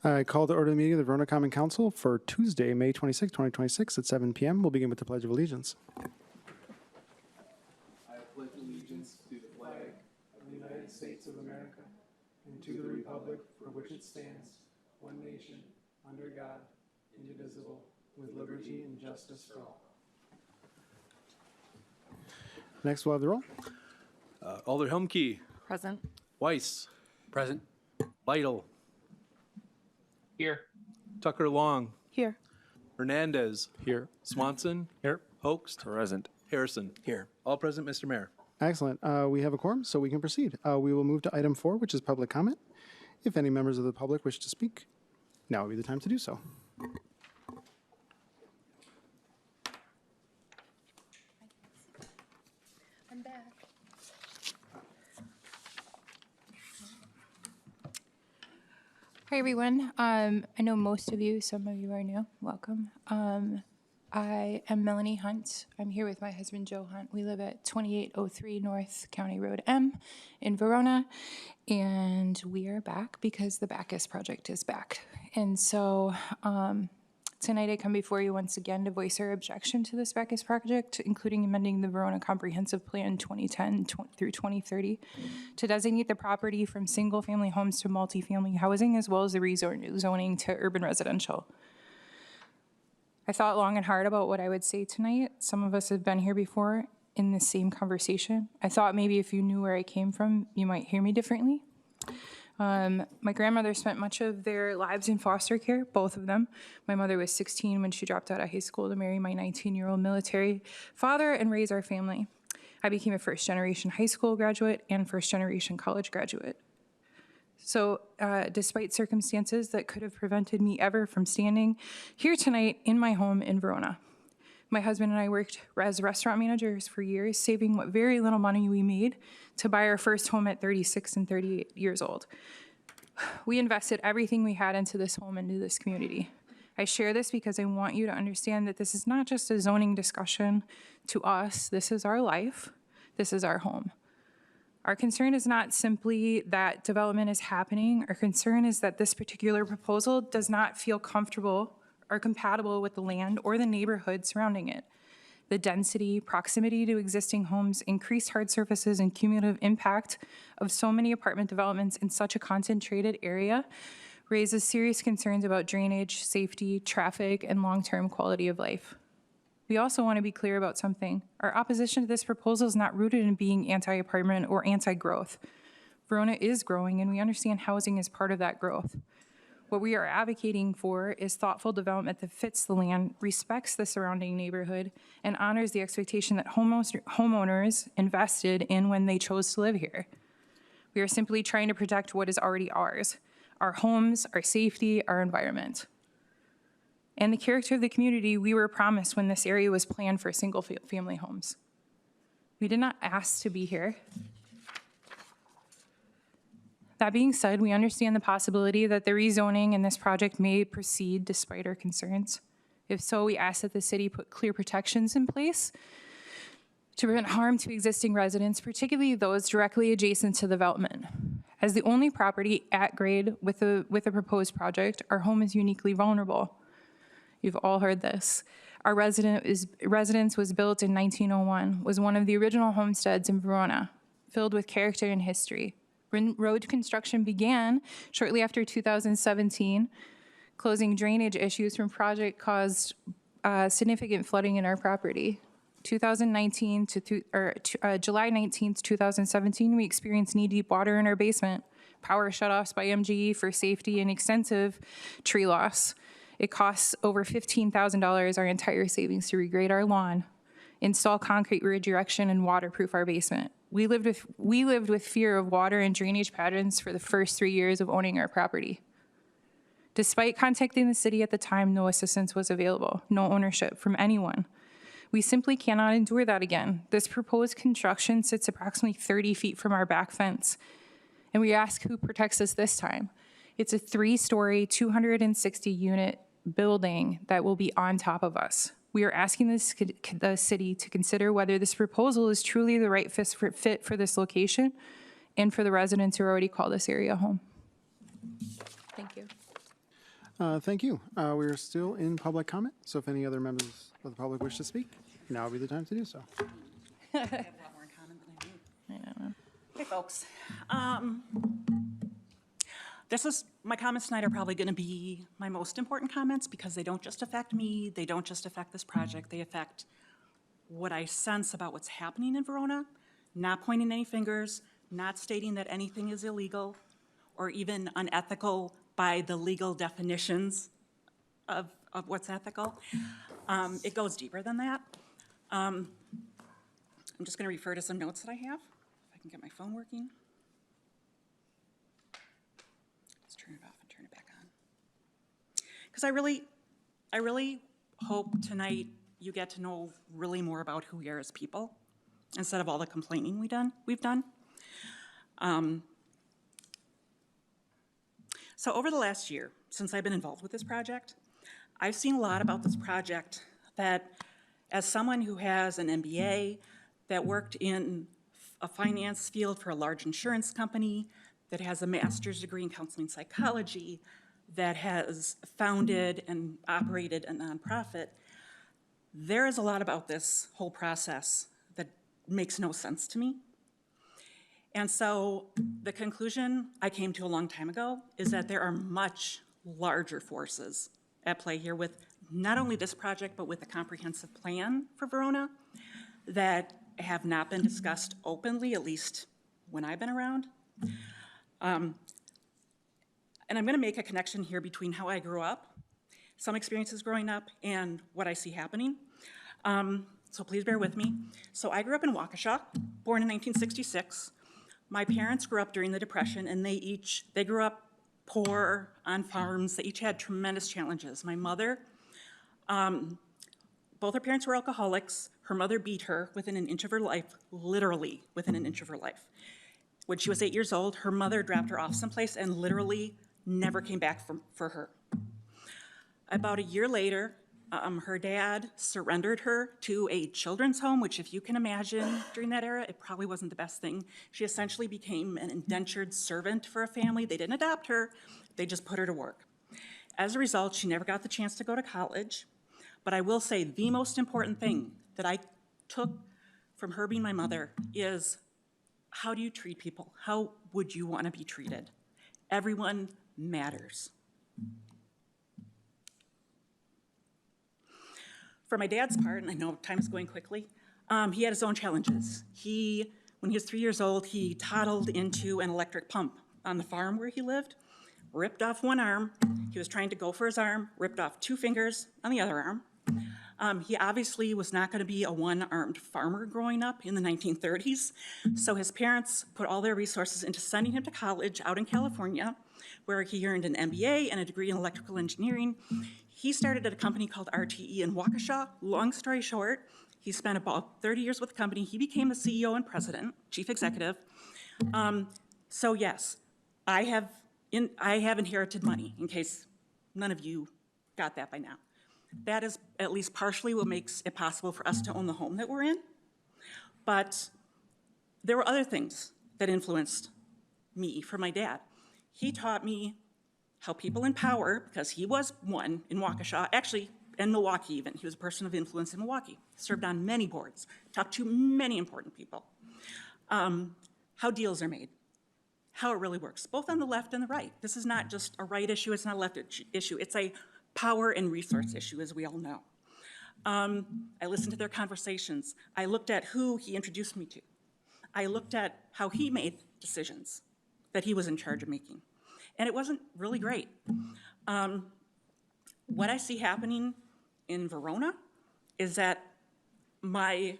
I call to order the meeting of the Verona Common Council for Tuesday, May 26, 2026 at 7 p.m. We'll begin with the Pledge of Allegiance. I pledge allegiance to the flag of the United States of America and to the republic for which it stands, one nation, under God, indivisible, with liberty and justice for all. Next, we'll have the roll. Alder Helmke. Present. Weiss. Present. Lytle. Here. Tucker Long. Here. Hernandez. Here. Swanson. Here. Hoaxed. Present. Harrison. Here. All present, Mr. Mayor. Excellent. We have a quorum, so we can proceed. We will move to item 4, which is public comment. If any members of the public wish to speak, now would be the time to do so. I'm back. Hi, everyone. I know most of you, some of you are new. Welcome. I am Melanie Hunt. I'm here with my husband, Joe Hunt. We live at 2803 North County Road M in Verona, and we are back because the Bacchus project is back. And so tonight I come before you once again to voice our objection to this Bacchus project, including amending the Verona Comprehensive Plan 2010 through 2030 to designate the property from single-family homes to multifamily housing, as well as the rezoning to urban residential. I thought long and hard about what I would say tonight. Some of us have been here before in the same conversation. I thought maybe if you knew where I came from, you might hear me differently. My grandmother spent much of their lives in foster care, both of them. My mother was 16 when she dropped out of high school to marry my 19-year-old military father and raise our family. I became a first-generation high school graduate and first-generation college graduate. So despite circumstances that could have prevented me ever from standing here tonight in my home in Verona, my husband and I worked as restaurant managers for years, saving what very little money we made to buy our first home at 36 and 38 years old. We invested everything we had into this home, into this community. I share this because I want you to understand that this is not just a zoning discussion to us. This is our life. This is our home. Our concern is not simply that development is happening. Our concern is that this particular proposal does not feel comfortable or compatible with the land or the neighborhood surrounding it. The density, proximity to existing homes, increased hard surfaces, and cumulative impact of so many apartment developments in such a concentrated area raises serious concerns about drainage, safety, traffic, and long-term quality of life. We also want to be clear about something. Our opposition to this proposal is not rooted in being anti-apartment or anti-growth. Verona is growing, and we understand housing is part of that growth. What we are advocating for is thoughtful development that fits the land, respects the surrounding neighborhood, and honors the expectation that homeowners invested in when they chose to live here. We are simply trying to protect what is already ours, our homes, our safety, our environment, and the character of the community we were promised when this area was planned for single-family homes. We did not ask to be here. That being said, we understand the possibility that the rezoning in this project may proceed despite our concerns. If so, we ask that the city put clear protections in place to prevent harm to existing residents, particularly those directly adjacent to the development. As the only property at grade with the proposed project, our home is uniquely vulnerable. You've all heard this. Our residence was built in 1901, was one of the original homesteads in Verona, filled with character and history. Road construction began shortly after 2017. Closing drainage issues from project caused significant flooding in our property. July 19th, 2017, we experienced knee-deep water in our basement, power shutoffs by MGE for safety, and extensive tree loss. It costs over $15,000, our entire savings, to regrade our lawn, install concrete redirection, and waterproof our basement. We lived with fear of water and drainage patterns for the first 3 years of owning our property. Despite contacting the city at the time, no assistance was available, no ownership from anyone. We simply cannot endure that again. This proposed construction sits approximately 30 feet from our back fence, and we ask who protects us this time. It's a 3-story, 260-unit building that will be on top of us. We are asking the city to consider whether this proposal is truly the right fit for this location and for the residents who already call this area home. Thank you. Thank you. We are still in public comment, so if any other members of the public wish to speak, now would be the time to do so. I have a lot more in common than I do. Hey, folks. My comments tonight are probably going to be my most important comments because they don't just affect me, they don't just affect this project, they affect what I sense about what's happening in Verona, not pointing any fingers, not stating that anything is illegal or even unethical by the legal definitions of what's ethical. It goes deeper than that. I'm just going to refer to some notes that I have, if I can get my phone working. Let's turn it off and turn it back on. Because I really hope tonight you get to know really more about who we are as people instead of all the complaining we've done. So over the last year, since I've been involved with this project, I've seen a lot about this project that, as someone who has an MBA, that worked in a finance field for a large insurance company, that has a master's degree in counseling psychology, that has founded and operated a nonprofit, there is a lot about this whole process that makes no sense to me. And so the conclusion I came to a long time ago is that there are much larger forces at play here with not only this project, but with a comprehensive plan for Verona that have not been discussed openly, at least when I've been around. And I'm going to make a connection here between how I grew up, some experiences growing up, and what I see happening. So please bear with me. So I grew up in Waukesha, born in 1966. My parents grew up during the Depression, and they grew up poor on farms. They each had tremendous challenges. My mother, both her parents were alcoholics. Her mother beat her within an inch of her life, literally within an inch of her life. When she was 8 years old, her mother dropped her off someplace and literally never came back for her. About a year later, her dad surrendered her to a children's home, which, if you can imagine, during that era, it probably wasn't the best thing. She essentially became an indentured servant for a family. They didn't adopt her, they just put her to work. As a result, she never got the chance to go to college. But I will say the most important thing that I took from her being my mother is, how do you treat people? How would you want to be treated? Everyone matters. For my dad's part, and I know time is going quickly, he had his own challenges. When he was 3 years old, he toddled into an electric pump on the farm where he lived, ripped off one arm. He was trying to go for his arm, ripped off 2 fingers on the other arm. He obviously was not going to be a one-armed farmer growing up in the 1930s, so his parents put all their resources into sending him to college out in California, where he earned an MBA and a degree in electrical engineering. He started at a company called RTE in Waukesha. Long story short, he spent about 30 years with the company. He became the CEO and president, chief executive. So yes, I have inherited money, in case none of you got that by now. That is at least partially what makes it possible for us to own the home that we're in. But there were other things that influenced me from my dad. He taught me how people in power, because he was one in Waukesha, actually, and Milwaukee even. He was a person of influence in Milwaukee. Served on many boards, talked to many important people. How deals are made, how it really works, both on the left and the right. This is not just a right issue, it's not a left issue. It's a power and resource issue, as we all know. I listened to their conversations. I looked at who he introduced me to. I looked at how he made decisions that he was in charge of making. And it wasn't really great. What I see happening in Verona is that my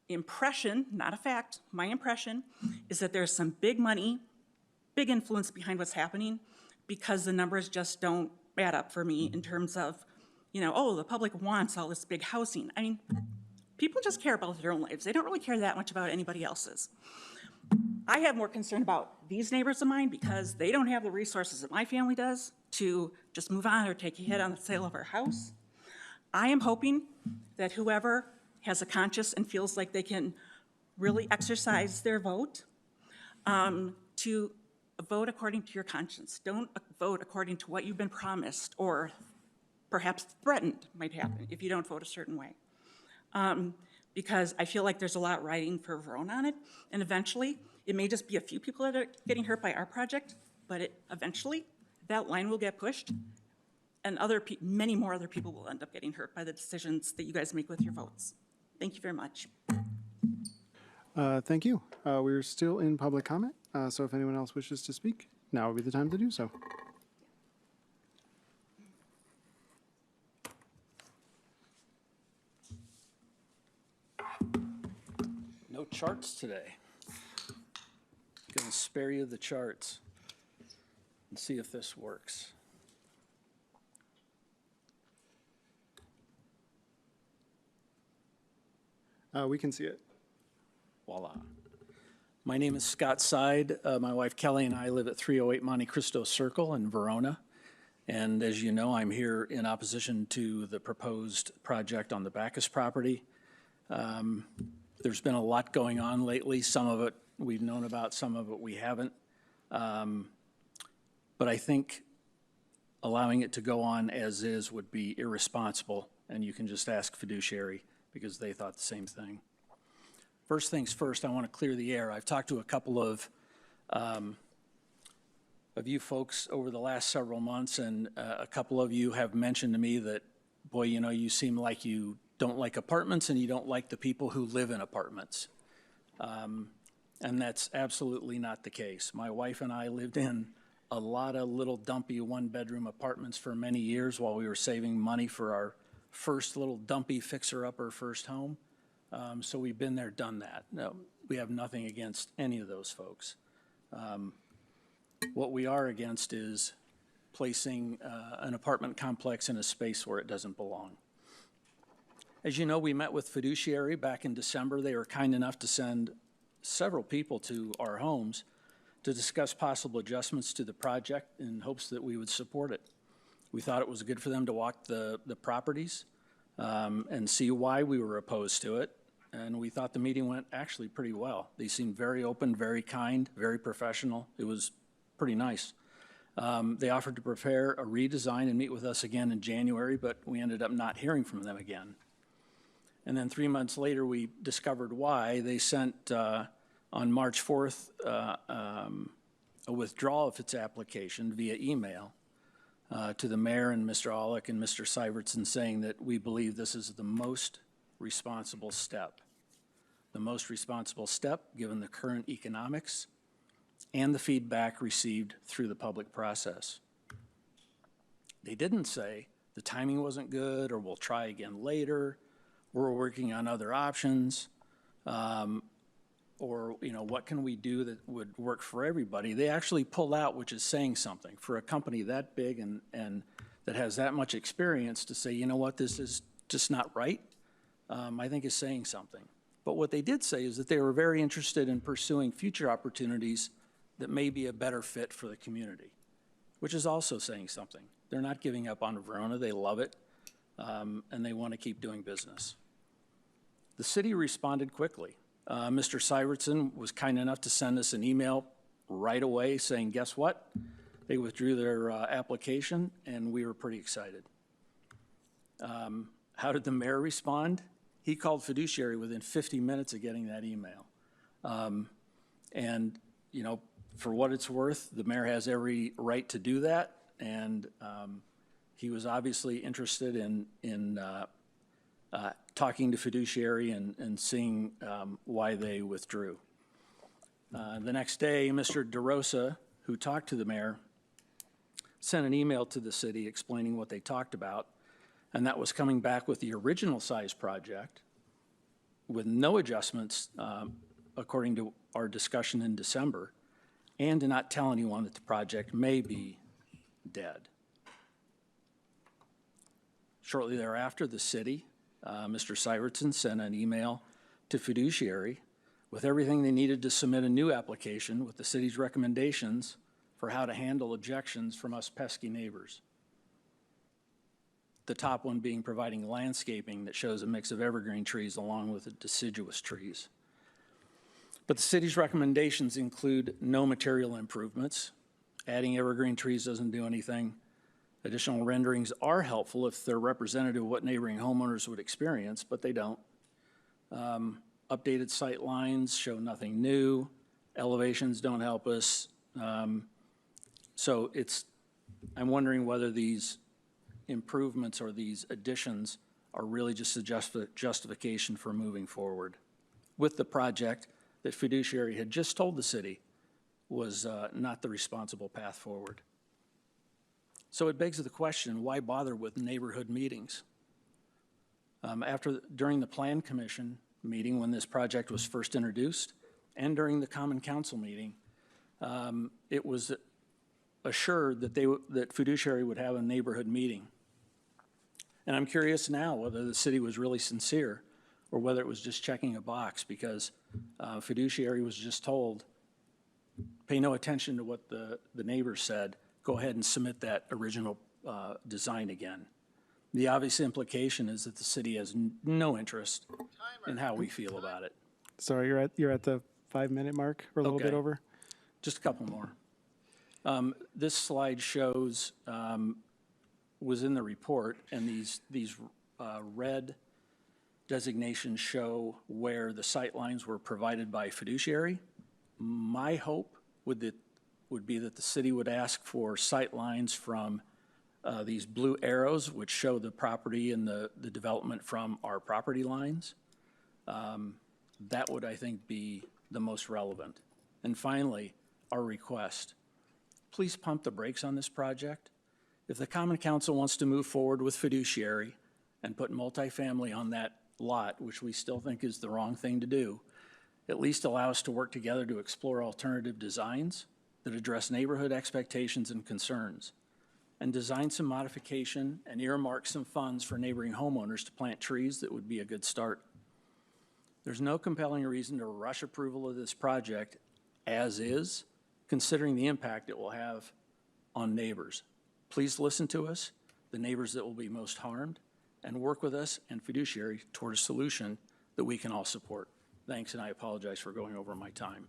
impression, not a fact, my impression is that there's some big money, big influence behind what's happening, because the numbers just don't add up for me in terms of, oh, the public wants all this big housing. I mean, people just care about their own lives. They don't really care that much about anybody else's. I have more concern about these neighbors of mine because they don't have the resources that my family does to just move on or take a hit on the sale of our house. I am hoping that whoever has a conscience and feels like they can really exercise their vote to vote according to your conscience. Don't vote according to what you've been promised or perhaps threatened might happen if you don't vote a certain way. Because I feel like there's a lot riding for Verona on it, and eventually, it may just be a few people that are getting hurt by our project, but eventually, that line will get pushed, and many more other people will end up getting hurt by the decisions that you guys make with your votes. Thank you very much. Thank you. We're still in public comment, so if anyone else wishes to speak, now would be the time to do so. No charts today. Gonna spare you the charts and see if this works. We can see it. Voila. My name is Scott Side. My wife Kelly and I live at 308 Monte Cristo Circle in Verona. And as you know, I'm here in opposition to the proposed project on the Bacchus property. There's been a lot going on lately. Some of it we've known about, some of it we haven't. But I think allowing it to go on as is would be irresponsible, and you can just ask fiduciary because they thought the same thing. First things first, I want to clear the air. I've talked to a couple of you folks over the last several months, and a couple of you have mentioned to me that, boy, you know, you seem like you don't like apartments and you don't like the people who live in apartments. And that's absolutely not the case. My wife and I lived in a lot of little dumpy one-bedroom apartments for many years while we were saving money for our first little dumpy fixer-upper first home. So we've been there, done that. No, we have nothing against any of those folks. What we are against is placing an apartment complex in a space where it doesn't belong. As you know, we met with fiduciary back in December. They were kind enough to send several people to our homes to discuss possible adjustments to the project in hopes that we would support it. We thought it was good for them to walk the properties and see why we were opposed to it. And we thought the meeting went actually pretty well. They seemed very open, very kind, very professional. It was pretty nice. They offered to prepare a redesign and meet with us again in January, but we ended up not hearing from them again. And then 3 months later, we discovered why. They sent on March 4th a withdrawal of its application via email to the mayor and Mr. Aulick and Mr. Syvertson, saying that we believe this is the most responsible step. The most responsible step given the current economics and the feedback received through the public process. They didn't say the timing wasn't good or we'll try again later. We're working on other options, or, you know, what can we do that would work for everybody? They actually pulled out, which is saying something. For a company that big and that has that much experience to say, you know what, this is just not right, I think is saying something. But what they did say is that they were very interested in pursuing future opportunities that may be a better fit for the community, which is also saying something. They're not giving up on Verona. They love it. And they want to keep doing business. The city responded quickly. Mr. Syvertson was kind enough to send us an email right away saying, guess what? They withdrew their application, and we were pretty excited. How did the mayor respond? He called fiduciary within 50 minutes of getting that email. And, you know, for what it's worth, the mayor has every right to do that, and he was obviously interested in talking to fiduciary and seeing why they withdrew. The next day, Mr. DeRosa, who talked to the mayor, sent an email to the city explaining what they talked about, and that was coming back with the original size project with no adjustments, according to our discussion in December, and to not tell anyone that the project may be dead. Shortly thereafter, the city, Mr. Syvertson, sent an email to fiduciary with everything they needed to submit a new application with the city's recommendations for how to handle objections from us pesky neighbors. The top one being providing landscaping that shows a mix of evergreen trees along with the deciduous trees. But the city's recommendations include no material improvements. Adding evergreen trees doesn't do anything. Additional renderings are helpful if they're representative of what neighboring homeowners would experience, but they don't. Updated sight lines show nothing new. Elevations don't help us. So I'm wondering whether these improvements or these additions are really just a justification for moving forward with the project that Fiduciary had just told the city was not the responsible path forward. So it begs the question, why bother with neighborhood meetings? During the Plan Commission meeting when this project was first introduced, and during the Common Council meeting, it was assured that Fiduciary would have a neighborhood meeting. And I'm curious now whether the city was really sincere or whether it was just checking a box, because Fiduciary was just told, pay no attention to what the neighbors said, go ahead and submit that original design again. The obvious implication is that the city has no interest in how we feel about it. Sorry, you're at the 5-minute mark or a little bit Okay. over? Just a couple more. This slide shows, was in the report, and these red designations show where the sight lines were provided by Fiduciary. My hope would be that the city would ask for sight lines from these blue arrows, which show the property and the development from our property lines. That would, I think, be the most relevant. And finally, our request. Please pump the brakes on this project. If the Common Council wants to move forward with Fiduciary and put multifamily on that lot, which we still think is the wrong thing to do, at least allow us to work together to explore alternative designs that address neighborhood expectations and concerns, and design some modification and earmark some funds for neighboring homeowners to plant trees that would be a good start. There's no compelling reason to rush approval of this project as is, considering the impact it will have on neighbors. Please listen to us, the neighbors that will be most harmed, and work with us and Fiduciary toward a solution that we can all support. Thanks, and I apologize for going over my time.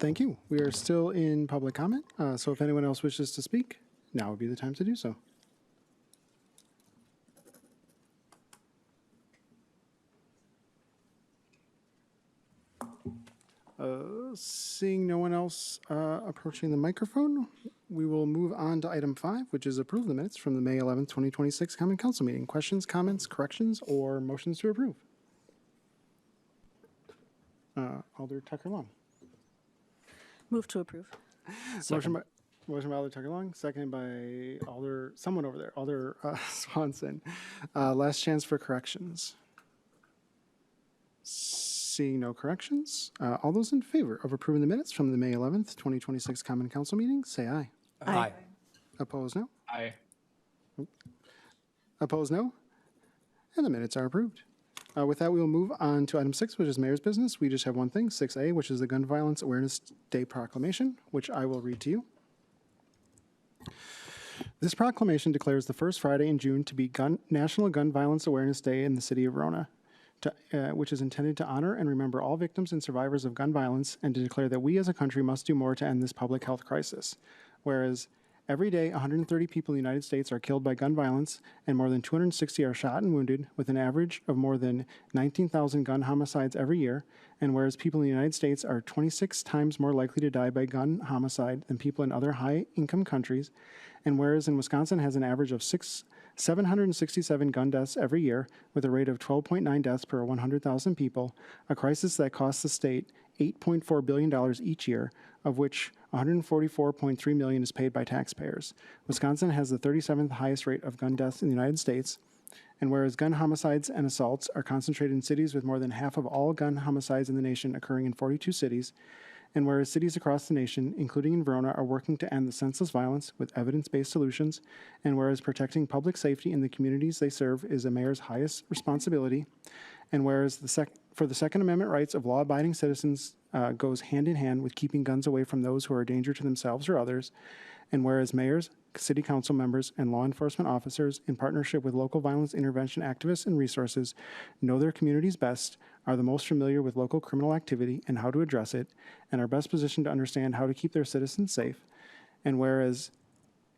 Thank you. We are still in public comment, so if anyone else wishes to speak, now would be the time to do so. Seeing no one else approaching the microphone, we will move on to item 5, which is approve the minutes from the May 11th, 2026 Common Council meeting. Questions, comments, corrections, or motions to approve? Alder Tucker Long. Move to approve. Motion by Alder Tucker Long, seconded by someone over there, Alder Swanson. Last chance for corrections. Seeing no corrections, all those in favor of approving the minutes from the May 11th, 2026 Common Council meeting, say aye. Aye. Opposed, no? Aye. Opposed, no? And the minutes are approved. With that, we will move on to item 6, which is mayor's business. We just have one thing, 6A, which is the Gun Violence Awareness Day proclamation, which I will read to you. This proclamation declares the first Friday in June to be National Gun Violence Awareness Day in the city of Verona, which is intended to honor and remember all victims and survivors of gun violence and to declare that we as a country must do more to end this public health crisis. Whereas every day, 130 people in the United States are killed by gun violence and more than 260 are shot and wounded, with an average of more than 19,000 gun homicides every year. And whereas people in the United States are 26 times more likely to die by gun homicide than people in other high-income countries, and whereas in Wisconsin has an average of 767 gun deaths every year, with a rate of 12.9 deaths per 100,000 people, a crisis that costs the state $8.4 billion each year, of which $144.3 million is paid by taxpayers. Wisconsin has the 37th highest rate of gun deaths in the United States, and whereas gun homicides and assaults are concentrated in cities with more than half of all gun homicides in the nation occurring in 42 cities, and whereas cities across the nation, including in Verona, are working to end the senseless violence with evidence-based solutions, and whereas protecting public safety in the communities they serve is a mayor's highest responsibility, and whereas for the Second Amendment rights of law-abiding citizens goes hand in hand with keeping guns away from those who are a danger to themselves or others, And whereas mayors, city council members, and law enforcement officers, in partnership with local violence intervention activists and resources, know their communities best, are the most familiar with local criminal activity and how to address it, and are best positioned to understand how to keep their citizens safe. And whereas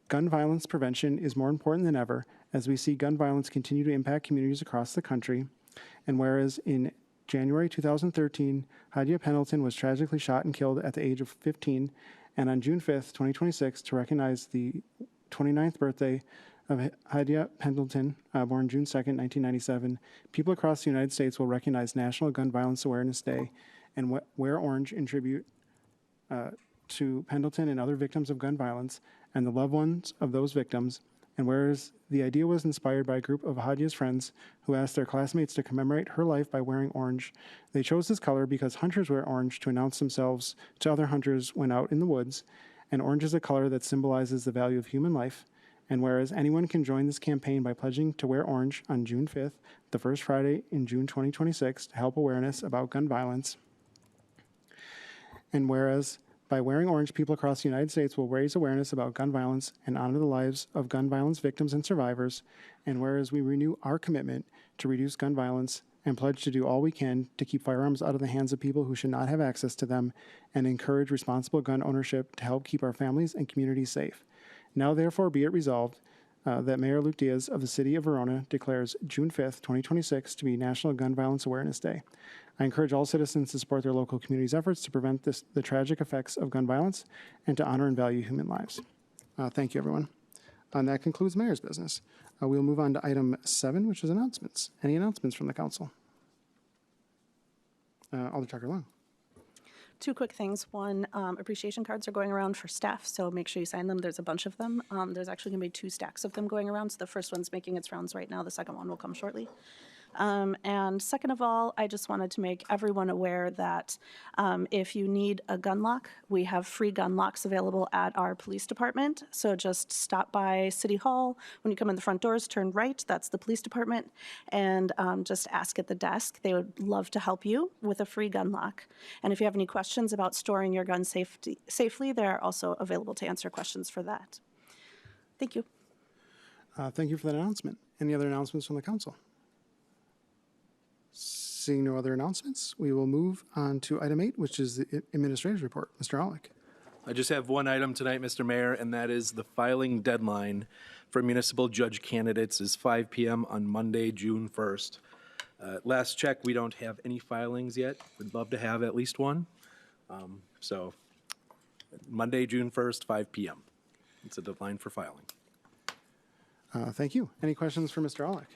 gun violence prevention is more important than ever as we see gun violence continue to impact communities across the country. And whereas in January 2013, Hadia Pendleton was tragically shot and killed at the age of 15, and on June 5th, 2026, to recognize the 29th birthday of Hadia Pendleton, born June 2nd, 1997, people across the United States will recognize National Gun Violence Awareness Day and wear orange in tribute to Pendleton and other victims of gun violence and the loved ones of those victims. And whereas the idea was inspired by a group of Hadia's friends who asked their classmates to commemorate her life by wearing orange, they chose this color because hunters wear orange to announce themselves to other hunters when out in the woods, and orange is a color that symbolizes the value of human life. And whereas anyone can join this campaign by pledging to wear orange on June 5th, the first Friday in June 2026, to help awareness about gun violence. And whereas by wearing orange, people across the United States will raise awareness about gun violence and honor the lives of gun violence victims and survivors. And whereas we renew our commitment to reduce gun violence and pledge to do all we can to keep firearms out of the hands of people who should not have access to them and encourage responsible gun ownership to help keep our families and communities safe. Now, therefore, be it resolved that Mayor Luke Diaz of the City of Verona declares June 5th, 2026 to be National Gun Violence Awareness Day. I encourage all citizens to support their local community's efforts to prevent the tragic effects of gun violence and to honor and value human lives. Thank you, everyone. And that concludes Mayor's business. We'll move on to item 7, which is announcements. Any announcements from the council? Alder Tucker-Long. 2 quick things. One, appreciation cards are going around for staff, so make sure you sign them. There's a bunch of them. There's actually going to be 2 stacks of them going around. So the first one's making its rounds right now. The second one will come shortly. And second of all, I just wanted to make everyone aware that if you need a gun lock, we have free gun locks available at our police department. So just stop by City Hall. When you come in the front doors, turn right. That's the police department. And just ask at the desk. They would love to help you with a free gun lock. And if you have any questions about storing your gun safely, they're also available to answer questions for that. Thank you. Thank you for that announcement. Any other announcements from the council? Seeing no other announcements, we will move on to item 8, which is the administrator's report. Mr. Aulick. I just have one item tonight, Mr. Mayor, and that is the filing deadline for municipal judge candidates is 5 p.m. on Monday, June 1st. Last check, we don't have any filings yet. We'd love to have at least one. So Monday, June 1st, 5 p.m. It's a deadline for filing. Thank you. Any questions for Mr. Aulick?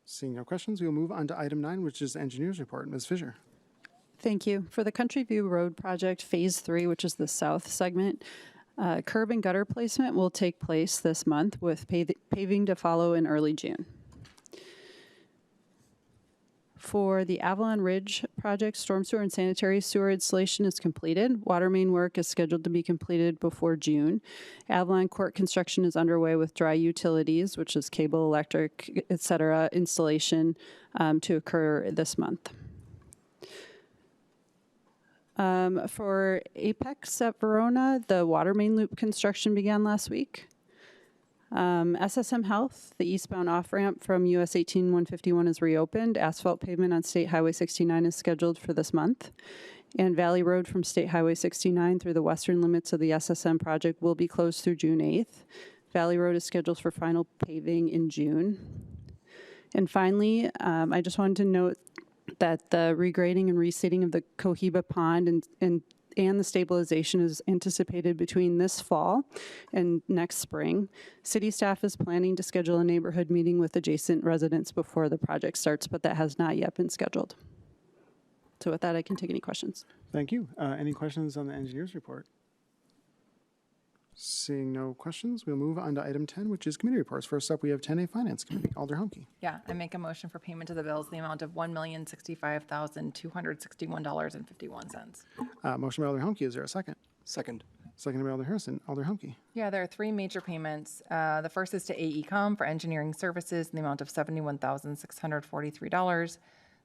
Seeing no questions, we will move on to item 9, which is the engineer's report. Ms. Fisher. Thank you. For the Country View Road project, Phase 3, which is the south segment, curb and gutter placement will take place this month with paving to follow in early June. For the Avalon Ridge project, storm sewer and sanitary sewer installation is completed. Water main work is scheduled to be completed before June. Avalon Court construction is underway with dry utilities, which is cable, electric, et cetera, installation to occur this month. For Apex at Verona, the water main loop construction began last week. SSM Health, the eastbound off-ramp from US 18-151 is reopened. Asphalt pavement on State Highway 69 is scheduled for this month. And Valley Road from State Highway 69 through the western limits of the SSM project will be closed through June 8th. Valley Road is scheduled for final paving in June. And finally, I just wanted to note that the regrading and reseeding of the Cohiba Pond and the stabilization is anticipated between this fall and next spring. City staff is planning to schedule a neighborhood meeting with adjacent residents before the project starts, but that has not yet been scheduled. So with that, I can take any questions. Thank you. Any questions on the engineer's report? Seeing no questions, we'll move on to item 10, which is committee reports. First up, we have 10A Finance Committee. Alder Humke. Yeah, I make a motion for payment of the bills in the amount of $1,065,261.51. Motion by Alder Humke. Is there a second? Second. Seconded by Alder Harrison. Alder Humke. Yeah, there are 3 major payments. The first is to AECom for engineering services in the amount of $71,643.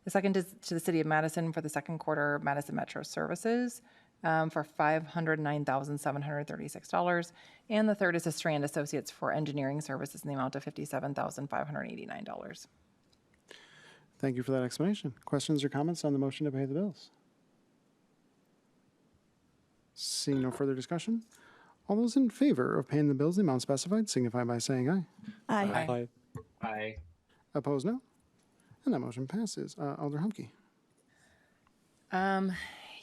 The second is to the City of Madison for the second quarter Madison Metro services for $509,736. And the third is to Strand Associates for engineering services in the amount of $57,589. Thank you for that explanation. Questions or comments on the motion to pay the bills? Seeing no further discussion, all those in favor of paying the bills in the amount specified signify by saying aye. Aye. Aye. Opposed, no. And that motion passes. Alder Humke.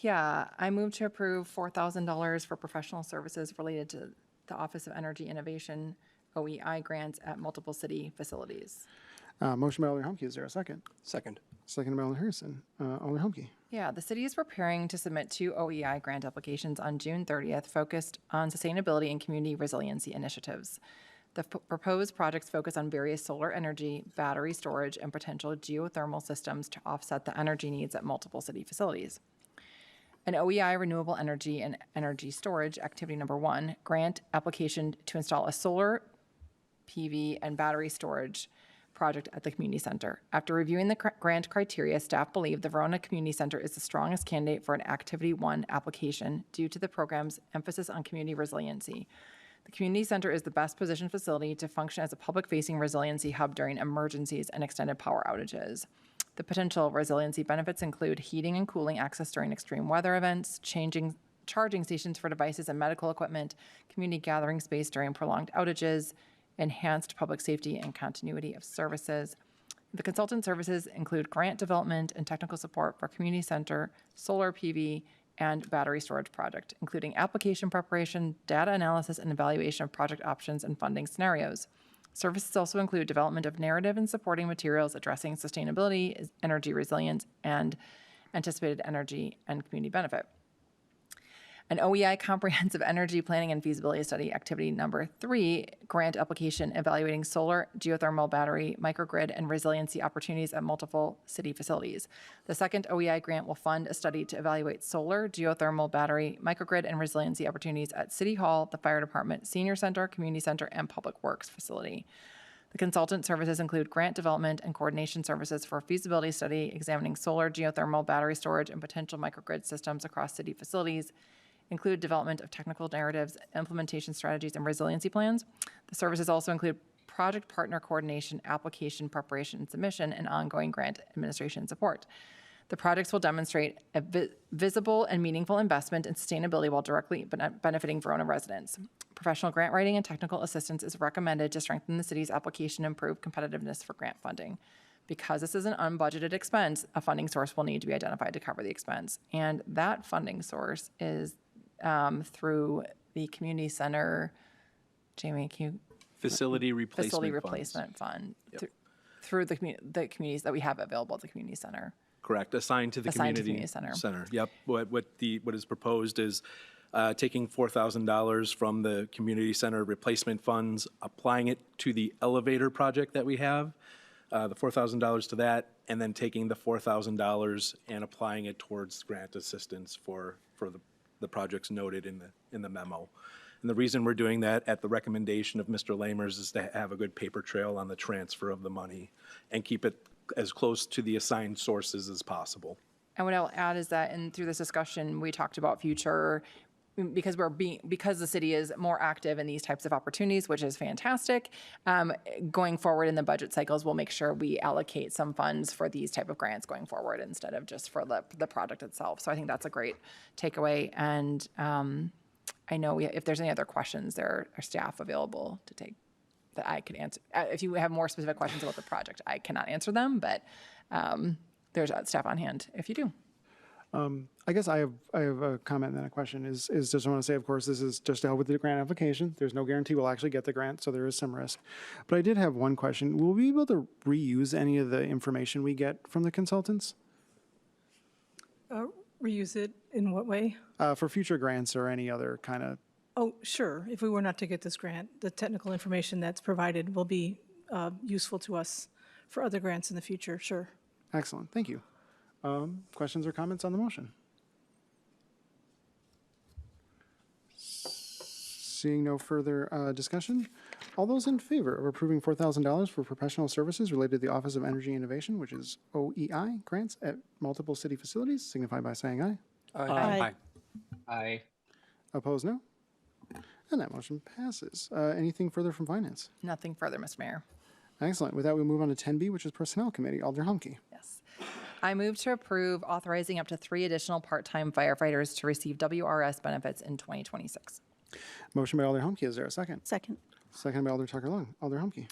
Yeah, I move to approve $4,000 for professional services related to the Office of Energy Innovation, OEI grants at multiple city facilities. Motion by Alder Humke. Is there a second? Second. Second by Alder Harrison. Alder Humke. Yeah, the city is preparing to submit 2 OEI grant applications on June 30th focused on sustainability and community resiliency initiatives. The proposed projects focus on various solar energy, battery storage, and potential geothermal systems to offset the energy needs at multiple city facilities. An OEI renewable energy and energy storage activity number 1, grant application to install a solar, PV, and battery storage project at the community center. After reviewing the grant criteria, staff believe the Verona Community Center is the strongest candidate for an Activity 1 application due to the program's emphasis on community resiliency. The community center is the best positioned facility to function as a public-facing resiliency hub during emergencies and extended power outages. The potential resiliency benefits include heating and cooling access during extreme weather events, charging stations for devices and medical equipment, community gathering space during prolonged outages, enhanced public safety and continuity of services. The consultant services include grant development and technical support for community center, solar PV, and battery storage project, including application preparation, data analysis, and evaluation of project options and funding scenarios. Services also include development of narrative and supporting materials addressing sustainability, energy resilience, and anticipated energy and community benefit. An OEI comprehensive energy planning and feasibility study activity number 3, grant application evaluating solar, geothermal, battery, microgrid, and resiliency opportunities at multiple city facilities. The second OEI grant will fund a study to evaluate solar, geothermal, battery, microgrid, and resiliency opportunities at City Hall, the Fire Department, Senior Center, Community Center, and Public Works facility. The consultant services include grant development and coordination services for a feasibility study examining solar, geothermal, battery storage, and potential microgrid systems across city facilities, include development of technical narratives, implementation strategies, and resiliency plans. The services also include project partner coordination, application preparation and submission, and ongoing grant administration support. The projects will demonstrate a visible and meaningful investment in sustainability while directly benefiting Verona residents. Professional grant writing and technical assistance is recommended to strengthen the city's application and improve competitiveness for grant funding. Because this is an unbudgeted expense, a funding source will need to be identified to cover the expense. And that funding source is through the community center, Jamie, can you? Facility Facility replacement fund. Through the communities that we have available at the community center. Correct, assigned to the Assigned to community community center. Yep, what is proposed is taking $4,000 from the community center replacement funds, applying it to the elevator project that we have, the $4,000 to that, and then taking the $4,000 and applying it towards grant assistance for the projects noted in the memo. And the reason we're doing that at the recommendation of Mr. Lamers is to have a good paper trail on the transfer of the money and keep it as close to the assigned sources as possible. And what I'll add is that through this discussion, we talked about future, because the city is more active in these types of opportunities, which is fantastic. Going forward in the budget cycles, we'll make sure we allocate some funds for these type of grants going forward instead of just for the project itself. So I think that's a great takeaway. And I know if there's any other questions, there are staff available to take that I could answer. If you have more specific questions about the project, I cannot answer them, but there's staff on hand if you do. I guess I have a comment and then a question. Is just want to say, of course, this is just to help with the grant application. There's no guarantee we'll actually get the grant, so there is some risk. But I did have one question. Will we be able to reuse any of the information we get from the consultants? Reuse it in what way? For future grants or any other kind of... Oh, sure. If we were not to get this grant, the technical information that's provided will be useful to us for other grants in the future, sure. Excellent, thank you. Questions or comments on the motion? Seeing no further discussion, all those in favor of approving $4,000 for professional services related to the Office of Energy Innovation, which is OEI grants at multiple city facilities, signify by saying aye. Aye. Aye. Opposed, no. And that motion passes. Anything further from finance? Nothing further, Mr. Mayor. Excellent. With that, we move on to 10B, which is Personnel Committee. Alder Humke. Yes. I move to approve authorizing up to 3 additional part-time firefighters to receive WRS benefits in 2026. Motion by Alder Humke. Is there a second? Second. Second by Alder Tucker Long. Alder Humke.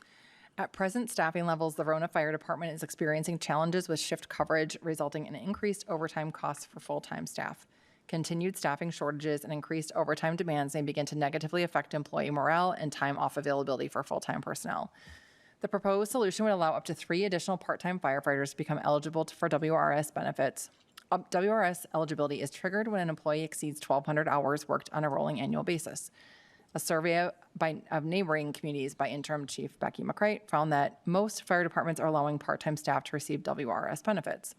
At present staffing levels, the Verona Fire Department is experiencing challenges with shift coverage, resulting in increased overtime costs for full-time staff. Continued staffing shortages and increased overtime demands may begin to negatively affect employee morale and time off availability for full-time personnel. The proposed solution would allow up to 3 additional part-time firefighters to become eligible for WRS benefits. WRS eligibility is triggered when an employee exceeds 1,200 hours worked on a rolling annual basis. A survey of neighboring communities by Interim Chief Becky McCrite found that most fire departments are allowing part-time staff to receive WRS benefits.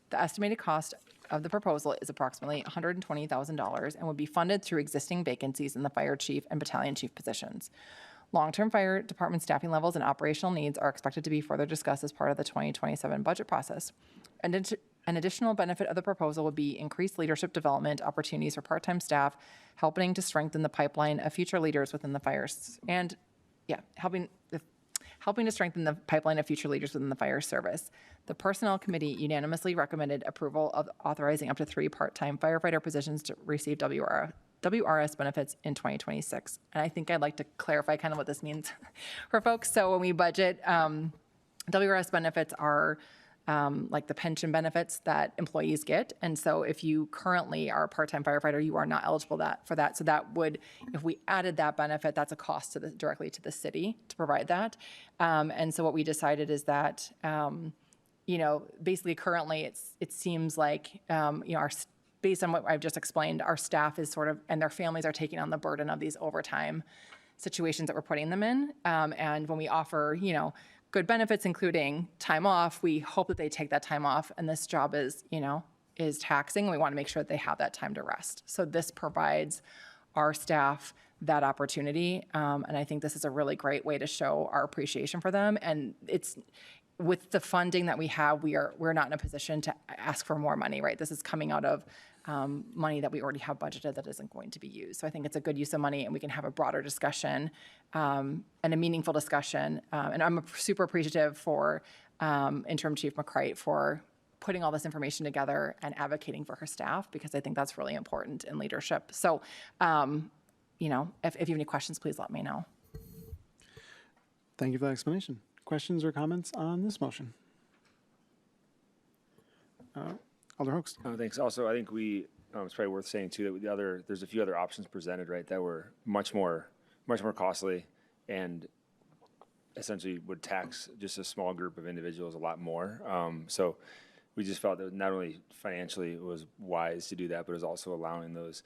The estimated cost of the proposal is approximately $120,000 and would be funded through existing vacancies in the fire chief and battalion chief positions. Long-term fire department staffing levels and operational needs are expected to be further discussed as part of the 2027 budget process. An additional benefit of the proposal would be increased leadership development opportunities for part-time staff, helping to strengthen the pipeline of future leaders within the fires, and helping to strengthen the pipeline of future leaders within the fire service. The Personnel Committee unanimously recommended approval of authorizing up to 3 part-time firefighter positions to receive WRS benefits in 2026. And I think I'd like to clarify kind of what this means for folks. So when we budget, WRS benefits are like the pension benefits that employees get. And so if you currently are a part-time firefighter, you are not eligible for that. So that would, if we added that benefit, that's a cost directly to the city to provide that. And so what we decided is that, basically currently it seems like, based on what I've just explained, our staff is sort of, and their families are taking on the burden of these overtime situations that we're putting them in. And when we offer, good benefits, including time off, we hope that they take that time off. And this job is taxing. And we want to make sure that they have that time to rest. So this provides our staff that opportunity. And I think this is a really great way to show our appreciation for them. And it's, with the funding that we have, we're not in a position to ask for more money, right? This is coming out of money that we already have budgeted that isn't going to be used. So I think it's a good use of money, and we can have a broader discussion and a meaningful discussion. And I'm super appreciative for Interim Chief McCrite for putting all this information together and advocating for her staff, because I think that's really important in leadership. So, if you have any questions, please let me know. Thank you for that explanation. Questions or comments on this motion? Alder Hoax. Thanks. Also, I think it's probably worth saying too that there's a few other options presented, right, that were much more costly and essentially would tax just a small group of individuals a lot more. So we just felt that not only financially it was wise to do that, but it was also allowing those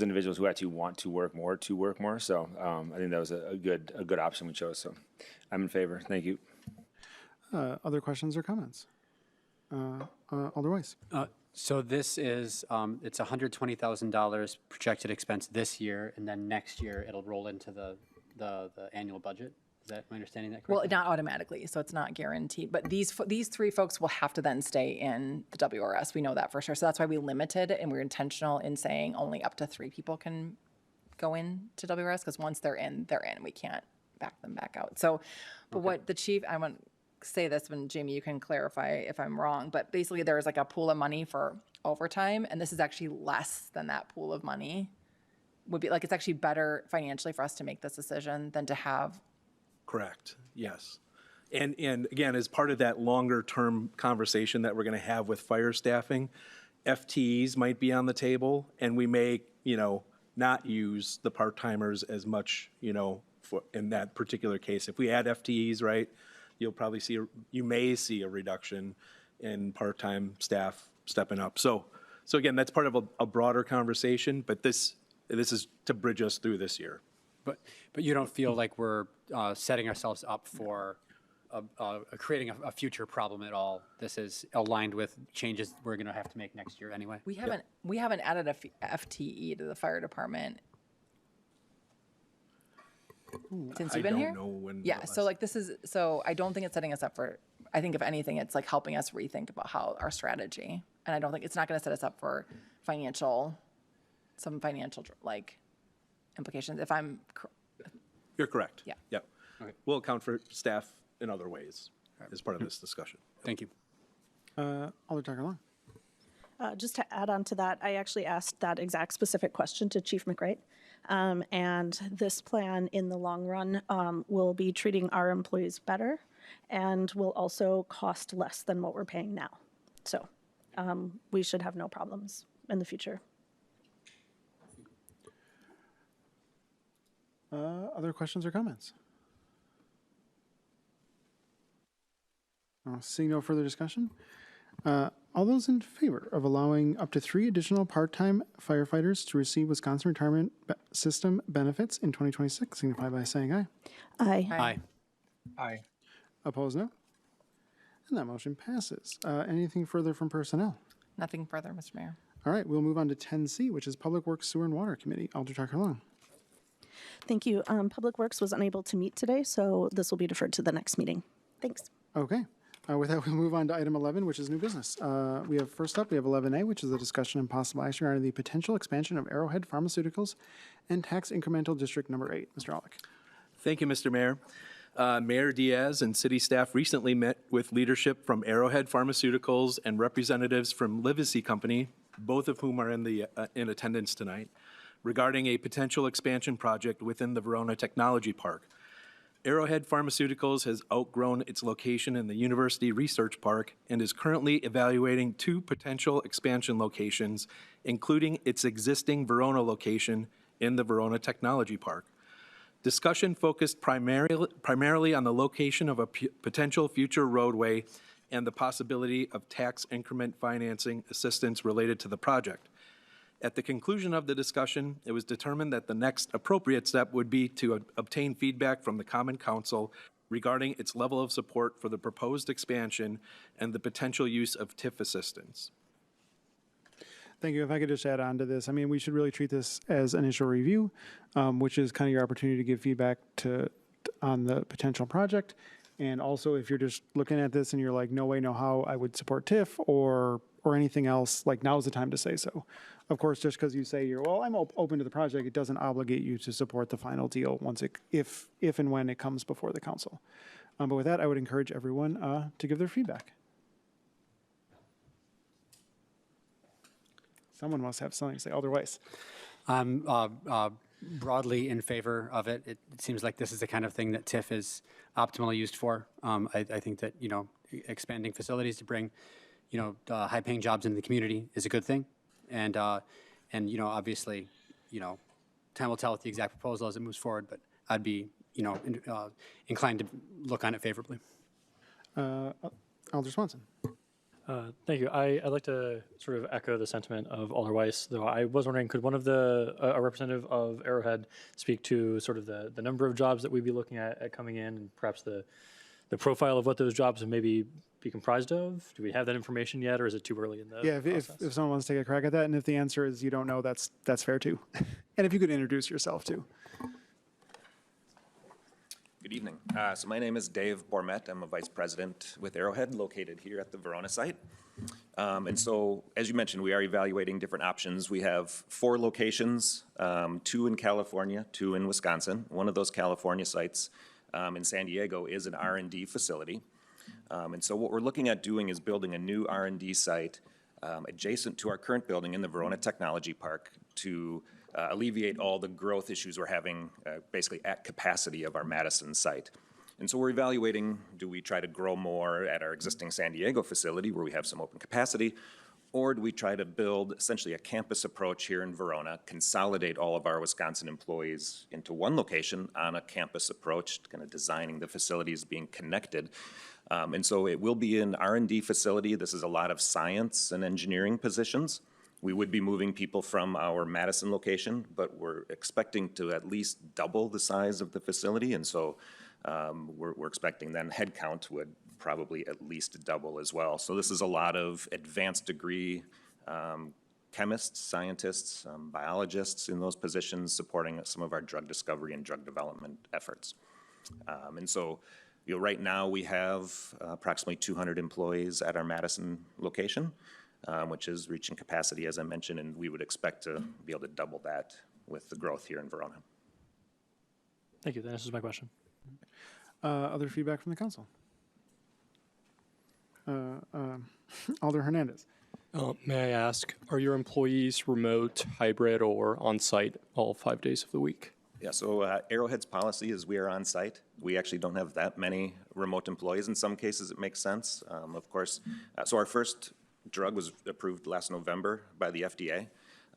individuals who actually want to work more. So I think that was a good option we chose. So I'm in favor. Thank you. Other questions or comments? Alder Weiss. So this is, it's $120,000 projected expense this year, and then next year it'll roll into the annual budget. Is that, am I understanding that correctly? Well, not automatically, so it's not guaranteed. But these 3 folks will have to then stay in the WRS. We know that for sure. So that's why we limited it, and we're intentional in saying only up to 3 people can go into WRS, because once they're in. We can't back them back out. So, but what the chief, I want to say this, when Jamie, you can clarify if I'm wrong, but basically there's like a pool of money for overtime, and this is actually less than that pool of money. Would be like, it's actually better financially for us to make this decision than to have. Correct, yes. And again, as part of that longer-term conversation that we're going to have with fire staffing, FTEs might be on the table, and we may, not use the part-timers as much, in that particular case. If we add FTEs, right, you may see a reduction in part-time staff stepping up. So again, that's part of a broader conversation, but this is to bridge us through this year. But you don't feel like we're setting ourselves up for creating a future problem at all? This is aligned with changes we're going to have to make next year anyway? We haven't added a FTE to the fire department since you've been here? I don't know when. Yeah, so I don't think it's setting us up for, I think if anything, it's like helping us rethink about how our strategy. And I don't think, it's not going to set us up for financial some financial, implications, if I'm, You're correct. Yeah. Yep. We'll account for staff in other ways as part of this discussion. Thank you. Alder Tucker Long. Just to add on to that, I actually asked that exact specific question to Chief McWright. And this plan in the long run will be treating our employees better and will also cost less than what we're paying now. So we should have no problems in the future. Other questions or comments? Seeing no further discussion, all those in favor of allowing up to 3 additional part-time firefighters to receive Wisconsin Retirement System benefits in 2026 signify by saying aye. Aye. Aye. Aye. Opposed, no. And that motion passes. Anything further from personnel? nothing further, Mr. Mayor. All right, we'll move on to 10C, which is Public Works, Sewer, and Water Committee. Alder Tucker Long. Thank you. Public Works was unable to meet today, so this will be deferred to the next meeting. Thanks. Okay. With that, we'll move on to item 11, which is new business. First up, we have 11A, which is a discussion and possible action regarding the potential expansion of Arrowhead Pharmaceuticals and Tax Incremental District Number 8. Mr. Aulick. Thank you, Mr. Mayor. Mayor Diaz and city staff recently met with leadership from Arrowhead Pharmaceuticals and representatives from Livesey Company, both of whom are in attendance tonight, regarding a potential expansion project within the Verona Technology Park. Arrowhead Pharmaceuticals has outgrown its location in the University Research Park and is currently evaluating 2 potential expansion locations, including its existing Verona location in the Verona Technology Park. Discussion focused primarily on the location of a potential future roadway and the possibility of tax increment financing assistance related to the project. At the conclusion of the discussion, it was determined that the next appropriate step would be to obtain feedback from the Common Council regarding its level of support for the proposed expansion and the potential use of TIF assistance. Thank you. If I could just add on to this, I mean, we should really treat this as initial review, which is kind of your opportunity to give feedback on the potential project. And also, if you're just looking at this and you're like, no way, no how, I would support TIF or anything else, like now's the time to say so. Of course, just because you say I'm open to the project, it doesn't obligate you to support the final deal once if and when it comes before the council. But with that, I would encourage everyone to give their feedback. Someone must have something to say. Alder Weiss. I'm broadly in favor of it. It seems like this is the kind of thing that TIF is optimally used for. I think that, expanding facilities to bring, high-paying jobs into the community is a good thing. And obviously, time will tell with the exact proposal as it moves forward, but I'd be, inclined to look on it favorably. Alder Swanson. Thank you. I'd like to sort of echo the sentiment of Alder Weiss, though I was wondering, could one of a representative of Arrowhead speak to sort of the number of jobs that we'd be looking at coming in, and perhaps the profile of what those jobs would maybe be comprised of? Do we have that information yet, or is it too early in the process? If someone wants to take a crack at that, and if the answer is you don't know, that's fair too. And if you could introduce yourself too. Good evening. So my name is Dave Bormet. I'm a vice president with Arrowhead, located here at the Verona site. And so, as you mentioned, we are evaluating different options. We have 4 locations, 2 in California, 2 in Wisconsin. One of those California sites in San Diego is an R&D facility. And so what we're looking at doing is building a new R&D site adjacent to our current building in the Verona Technology Park to alleviate all the growth issues we're having basically at capacity of our Madison site. And so we're evaluating, do we try to grow more at our existing San Diego facility where we have some open capacity, or do we try to build essentially a campus approach here in Verona, consolidate all of our Wisconsin employees into one location on a campus approach, kind of designing the facilities being connected. And so it will be an R&D facility. This is a lot of science and engineering positions. We would be moving people from our Madison location, but we're expecting to at least double the size of the facility. And so we're expecting then headcount would probably at least double as well. So this is a lot of advanced degree chemists, scientists, biologists in those positions supporting some of our drug discovery and drug development efforts. And so right now we have approximately 200 employees at our Madison location. which is reaching capacity, as I mentioned, and we would expect to be able to double that with the growth here in Verona. Thank you. That answers my question. Other feedback from the council? Alder Hernandez. May I ask, are your employees remote, hybrid, or on-site all 5 days of the week? Yeah, so Arrowhead's policy is we are on site. We actually don't have that many remote employees. In some cases, it makes sense. Of course, so our first drug was approved last November by the FDA.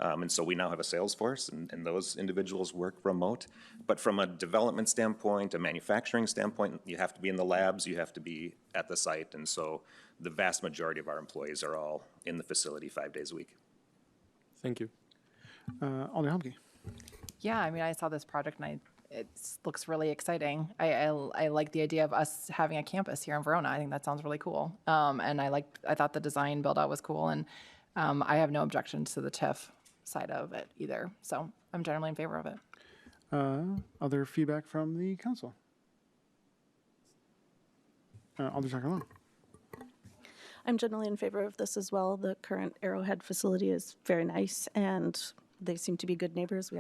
And so we now have a sales force, and those individuals work remote. But from a development standpoint, a manufacturing standpoint, you have to be in the labs, you have to be at the site. And so the vast majority of our employees are all in the facility 5 days a week. Thank you. Alder Humke. Yeah, I mean, I saw this project and it looks really exciting. I like the idea of us having a campus here in Verona. I think that sounds really cool. And I thought the design build out was cool, and I have no objections to the TIF side of it either. So I'm generally in favor of it. Other feedback from the council? Alder Tucker Long. I'm generally in favor of this as well. The current Arrowhead facility is very nice, and they seem to be good neighbors.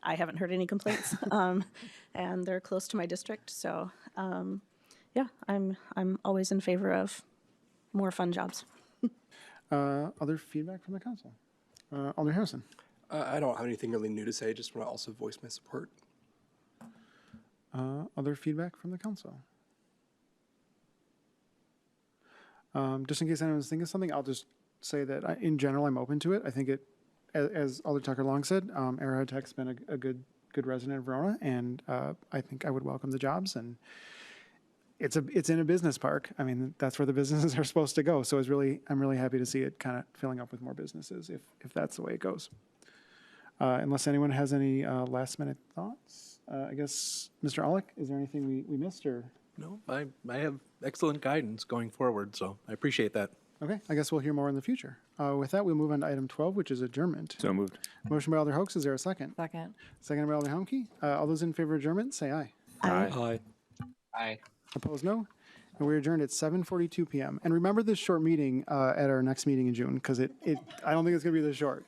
I haven't heard any complaints, and they're close to my district. So, yeah, I'm always in favor of more fun jobs. Other feedback from the council? Alder Harrison. I don't have anything really new to say. Just want to also voice my support. Other feedback from the council? Just in case anyone's thinking of something, I'll just say that in general, I'm open to it. I think as Alder Tucker Long said, Arrowhead Tech's been a good resident of Verona, and I think I would welcome the jobs. And it's in a business park. I mean, that's where the businesses are supposed to go. So I'm really happy to see it kind of filling up with more businesses if that's the way it goes. Unless anyone has any last minute thoughts, I guess Mr. Olick, is there anything we missed or? No, I have excellent guidance going forward, so I appreciate that. Okay, I guess we'll hear more in the future. With that, we'll move on to item 12, which is adjournment. So moved. Motion by Alder Hoax, is there a second? Second. Second by Alder Humke. All those in favor of adjournment, say aye. Aye. Aye. Opposed, no. And we're adjourned at 7:42 p.m. And remember this short meeting at our next meeting in June, because I don't think it's going to be this short.